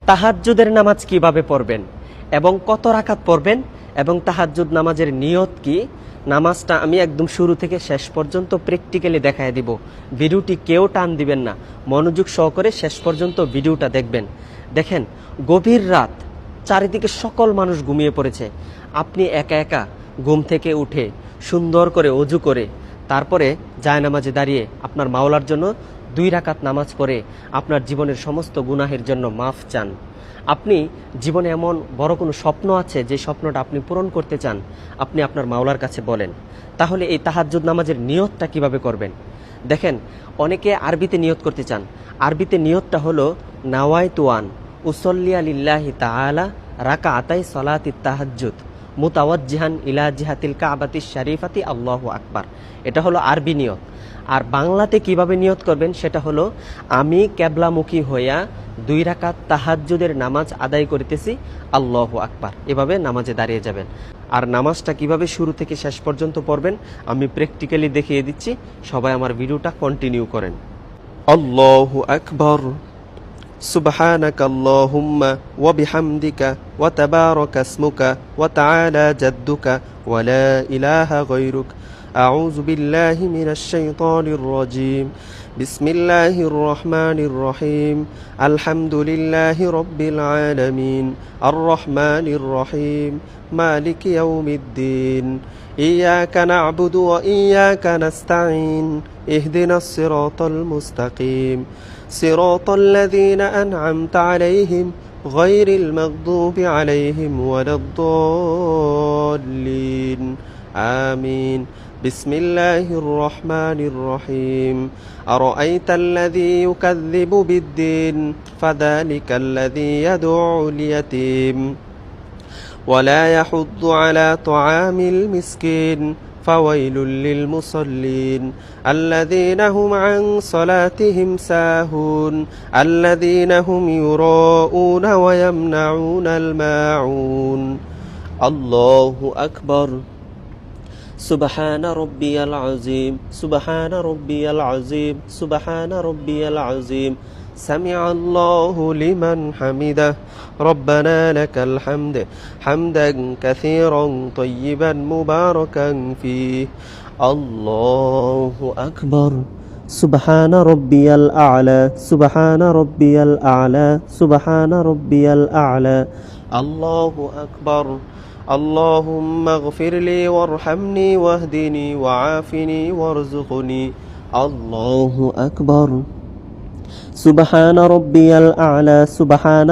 তাহাজ্জুদের নামাজ কিভাবে পড়বেন এবং কত রাকাত পড়বেন এবং তাহাজ্জুদ নামাজের নিয়ত কি, নামাজটা আমি একদম শুরু থেকে শেষ পর্যন্ত প্র্যাকটিক্যালি দেখায় দিব। ভিডিওটি কেউ টান দিবেন না, মনোযোগ সহকারে শেষ পর্যন্ত ভিডিওটা দেখবেন। দেখেন, গভীর রাত, চারিদিকে সকল মানুষ ঘুমিয়ে পড়েছে, আপনি একা একা ঘুম থেকে উঠে সুন্দর করে অজু করে তারপরে জায়নামাজে দাঁড়িয়ে আপনার মাওলার জন্য 2 রাকাত নামাজ পড়ে আপনার জীবনের সমস্ত গুনাহের জন্য মাফ চান। আপনি জীবনে এমন বড় কোনো স্বপ্ন আছে যে স্বপ্নটা আপনি পূরণ করতে চান, আপনি আপনার মাওলার কাছে বলেন। তাহলে এই তাহাজ্জুদ নামাজের নিয়তটা কিভাবে করবেন? দেখেন, অনেকে আরবিতে নিয়ত করতে চান। আরবিতে নিয়তটা হলো নাওয়াইতু আন উসল্লিয়া লিল্লাহি তাআলা রাকাআতাই সলাতিত তাহাজ্জুদ মুতাওয়াজ্জিহান ইলা জিহাতিল কাবাতিশ শরীফাতি আল্লাহু আকবার। এটা হলো আরবি নিয়ত। আর বাংলাতে কিভাবে নিয়ত করবেন সেটা হলো, আমি কেবলামুখী হইয়া 2 রাকাত তাহাজ্জুদের নামাজ আদায় করিতেছি, আল্লাহু আকবার। এভাবে নামাজে দাঁড়িয়ে যাবেন। আর নামাজটা কিভাবে শুরু থেকে শেষ পর্যন্ত পড়বেন আমি প্র্যাকটিক্যালি দেখিয়ে দিচ্ছি, সবাই আমার ভিডিওটা কন্টিনিউ করেন। আল্লাহু আকবার, সুবহানাকা আল্লাহুম্মা ওয়া বিহামদিকা ওয়া তাবারাকা ইসমুকা ওয়া তাআলা জাদ্দুকা ওয়া লা ইলাহা গায়রুক। আউযু বিল্লাহি মিনাশ শাইতানির রাজীম। বিসমিল্লাহির রহমানির রহিম। আলহামদুলিল্লাহি রাব্বিল আলামিন। আর রহমানির রহিম। মালিকি ইয়াউমিদ্দিন। ইয়াকা না'বুদু ওয়া ইয়াকা নাস্তাঈন। ইহদিনাস সিরাতাল মুস্তাকিম। সিরাতাল লাযীনা আন'আমতা আলাইহিম গায়রিল মাগদুবি আলাইহিম ওয়ালাদ-দাল্লিন। আমিন। বিসমিল্লাহির রহমানির রহিম। আরাআইতাল্লাযী ইউকাযযিবু বিদ্দীন ফাযালিকাল্লাযী ইয়াদউল ইয়াতীম ওয়া লা ইয়াহুদ্দু আলা তুআমিল মিসকিন ফাওয়াইলুল লিল মুসাল্লিন আল্লাযীনা হুম আন সালাতিহিম সাহুন আল্লাযীনা হুম ইউরাউনা ওয়া ইয়ামনাউনাল মাউন। আল্লাহু আকবার। সুবহানা রাব্বিয়াল আযীম, সুবহানা রাব্বিয়াল আযীম, সুবহানা রাব্বিয়াল আযীম। সামিআল্লাহু লিমান হামিদাহ। রব্বানা লাকাল হামদ হামদান কাসীরান তাইয়িবান মুবারাকান ফীহি। আল্লাহু আকবার। সুবহানা রাব্বিয়াল আ'লা, সুবহানা রাব্বিয়াল আ'লা, সুবহানা রাব্বিয়াল আ'লা। আল্লাহু আকবার। আল্লাহুম্মা গফিরলি ওয়ারহামনি ওয়াহদিনি ওয়াআফিনি ওয়ারযুকনি। আল্লাহু আকবার। সুবহানা রাব্বিয়াল আ'লা, সুবহানা